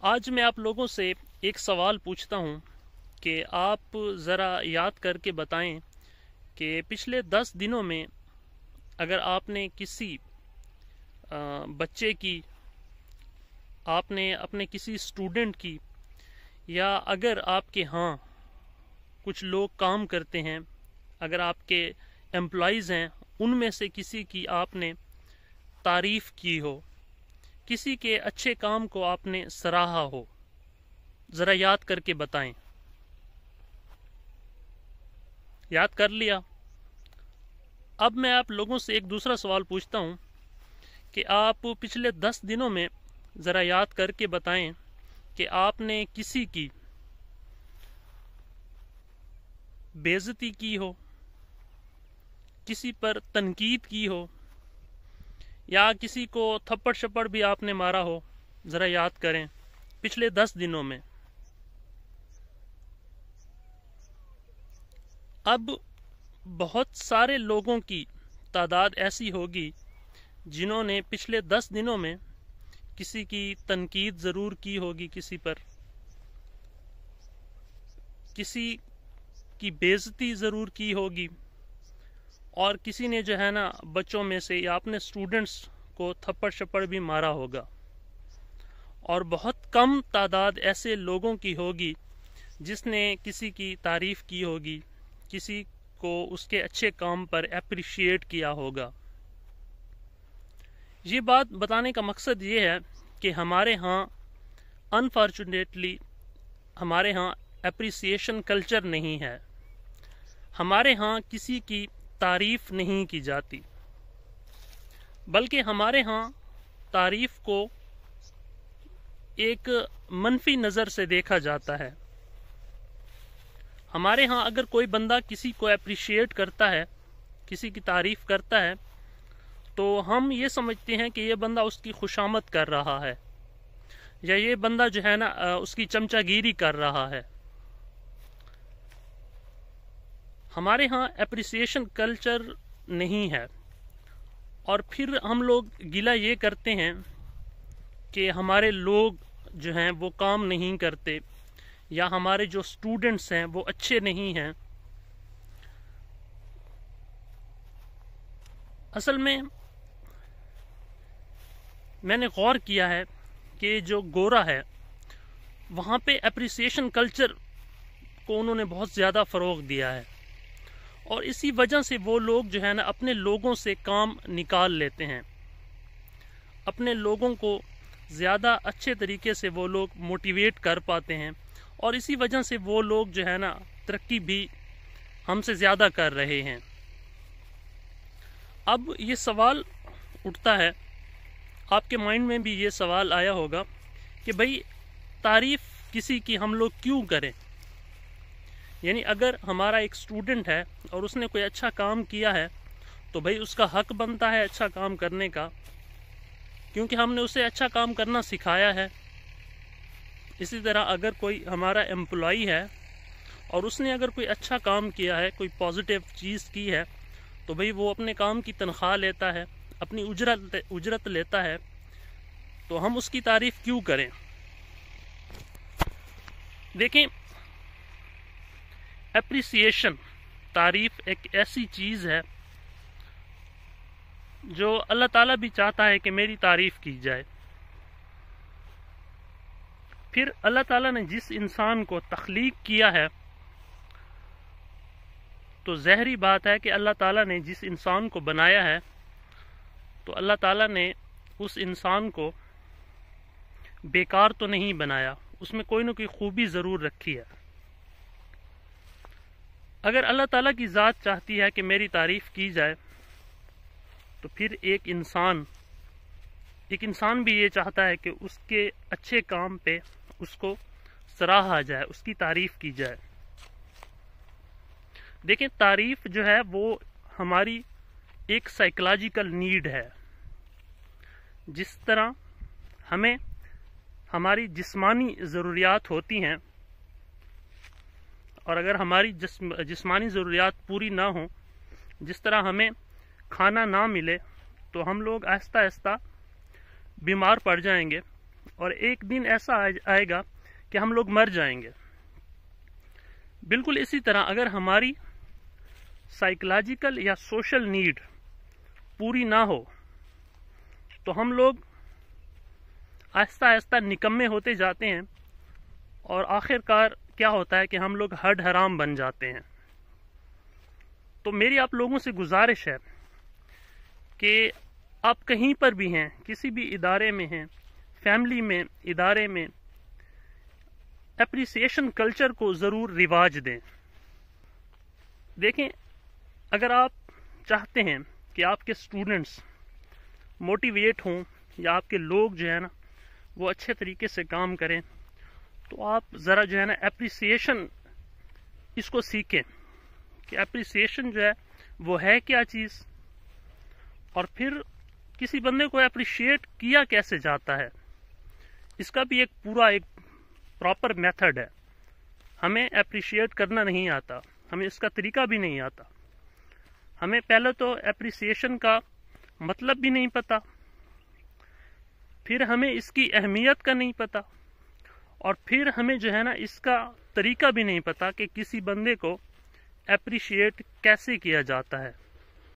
آج میں آپ لوگوں سے ایک سوال پوچھتا ہوں کہ آپ ذرا یاد کر کے بتائیں کہ پچھلے 10 دنوں میں اگر آپ نے کسی بچے کی، آپ نے اپنے کسی اسٹوڈنٹ کی، یا اگر آپ کے ہاں کچھ لوگ کام کرتے ہیں، اگر آپ کے امپلائیز ہیں، ان میں سے کسی کی آپ نے تعریف کی ہو، کسی کے اچھے کام کو آپ نے سراہا ہو، ذرا یاد کر کے بتائیں۔ یاد کر لیا؟ اب میں آپ لوگوں سے ایک دوسرا سوال پوچھتا ہوں کہ آپ پچھلے 10 دنوں میں ذرا یاد کر کے بتائیں کہ آپ نے کسی کی بے عزتی کی ہو، کسی پر تنقید کی ہو، یا کسی کو تھپڑ شپڑ بھی آپ نے مارا ہو۔ ذرا یاد کریں پچھلے 10 دنوں میں۔ اب بہت سارے لوگوں کی تعداد ایسی ہوگی جنہوں نے پچھلے 10 دنوں میں کسی کی تنقید ضرور کی ہوگی، کسی پر کسی کی بے عزتی ضرور کی ہوگی، اور کسی نے جو ہے نا بچوں میں سے یا اپنے اسٹوڈنٹس کو تھپڑ شپڑ بھی مارا ہوگا، اور بہت کم تعداد ایسے لوگوں کی ہوگی جس نے کسی کی تعریف کی ہوگی، کسی کو اس کے اچھے کام پر اپریشیٹ کیا ہوگا۔ یہ بات بتانے کا مقصد یہ ہے کہ ہمارے ہاں انفارچونیٹلی ہمارے ہاں اپریسیشن کلچر نہیں ہے، ہمارے ہاں کسی کی تعریف نہیں کی جاتی، بلکہ ہمارے ہاں تعریف کو ایک منفی نظر سے دیکھا جاتا ہے۔ ہمارے ہاں اگر کوئی بندہ کسی کو اپریشیٹ کرتا ہے، کسی کی تعریف کرتا ہے، تو ہم یہ سمجھتے ہیں کہ یہ بندہ اس کی خوشامد کر رہا ہے، یا یہ بندہ جو ہے نا اس کی چمچہ گیری کر رہا ہے۔ ہمارے ہاں اپریسیشن کلچر نہیں ہے، اور پھر ہم لوگ گلہ یہ کرتے ہیں کہ ہمارے لوگ جو ہیں وہ کام نہیں کرتے، یا ہمارے جو اسٹوڈنٹس ہیں وہ اچھے نہیں ہیں۔ اصل میں نے غور کیا ہے کہ جو گورا ہے وہاں پہ اپریسیشن کلچر کو انہوں نے بہت زیادہ فروغ دیا ہے، اور اسی وجہ سے وہ لوگ جو ہے نا اپنے لوگوں سے کام نکال لیتے ہیں، اپنے لوگوں کو زیادہ اچھے طریقے سے وہ لوگ موٹیویٹ کر پاتے ہیں، اور اسی وجہ سے وہ لوگ جو ہے نا ترقی بھی ہم سے زیادہ کر رہے ہیں۔ اب یہ سوال اٹھتا ہے، آپ کے مائنڈ میں بھی یہ سوال آیا ہوگا کہ بھئی تعریف کسی کی ہم لوگ کیوں کریں؟ یعنی اگر ہمارا ایک اسٹوڈنٹ ہے اور اس نے کوئی اچھا کام کیا ہے تو بھئی اس کا حق بنتا ہے اچھا کام کرنے کا، کیونکہ ہم نے اسے اچھا کام کرنا سکھایا ہے۔ اسی طرح اگر کوئی ہمارا امپلائی ہے اور اس نے اگر کوئی اچھا کام کیا ہے، کوئی پازیٹیو چیز کی ہے، تو بھئی وہ اپنے کام کی تنخواہ لیتا ہے، اپنی اجرت لیتا ہے، تو ہم اس کی تعریف کیوں کریں؟ دیکھیں، اپریسیشن، تعریف ایک ایسی چیز ہے جو اللہ تعالیٰ بھی چاہتا ہے کہ میری تعریف کی جائے۔ پھر اللہ تعالیٰ نے جس انسان کو تخلیق کیا ہے، تو ظاہری بات ہے کہ اللہ تعالیٰ نے جس انسان کو بنایا ہے، تو اللہ تعالیٰ نے اس انسان کو بیکار تو نہیں بنایا، اس میں کوئی نہ کوئی خوبی ضرور رکھی ہے۔ اگر اللہ تعالیٰ کی ذات چاہتی ہے کہ میری تعریف کی جائے، تو پھر ایک انسان بھی یہ چاہتا ہے کہ اس کے اچھے کام پہ اس کو سراہا جائے، اس کی تعریف کی جائے۔ دیکھیں، تعریف جو ہے وہ ہماری ایک سائیکولوجیکل نیڈ ہے۔ جس طرح ہمیں ہماری جسمانی ضروریات ہوتی ہیں، اور اگر ہماری جسمانی ضروریات پوری نہ ہوں، جس طرح ہمیں کھانا نہ ملے تو ہم لوگ آہستہ آہستہ بیمار پڑ جائیں گے، اور ایک دن ایسا آئے گا کہ ہم لوگ مر جائیں گے۔ بالکل اسی طرح اگر ہماری سائیکولوجیکل یا سوشل نیڈ پوری نہ ہو تو ہم لوگ آہستہ آہستہ نکمے ہوتے جاتے ہیں، اور آخر کار کیا ہوتا ہے کہ ہم لوگ ہڈ حرام بن جاتے ہیں۔ تو میری آپ لوگوں سے گزارش ہے کہ آپ کہیں پر بھی ہیں، کسی بھی ادارے میں ہیں، فیملی میں، ادارے میں، اپریسیشن کلچر کو ضرور رواج دیں۔ دیکھیں، اگر آپ چاہتے ہیں کہ آپ کے اسٹوڈنٹس موٹیویٹ ہوں یا آپ کے لوگ جو ہے نا وہ اچھے طریقے سے کام کریں، تو آپ ذرا جو ہے نا اپریسیشن اس کو سیکھیں کہ اپریسیشن جو ہے وہ ہے کیا چیز، اور پھر کسی بندے کو اپریشیٹ کیا کیسے جاتا ہے، اس کا بھی ایک پراپر میتھڈ ہے۔ ہمیں اپریشیٹ کرنا نہیں آتا، ہمیں اس کا طریقہ بھی نہیں آتا، ہمیں پہلے تو اپریسیشن کا مطلب بھی نہیں پتا، پھر ہمیں اس کی اہمیت کا نہیں پتا، اور پھر ہمیں جو ہے نا اس کا طریقہ بھی نہیں پتا کہ کسی بندے کو اپریشیٹ کیسے کیا جاتا ہے۔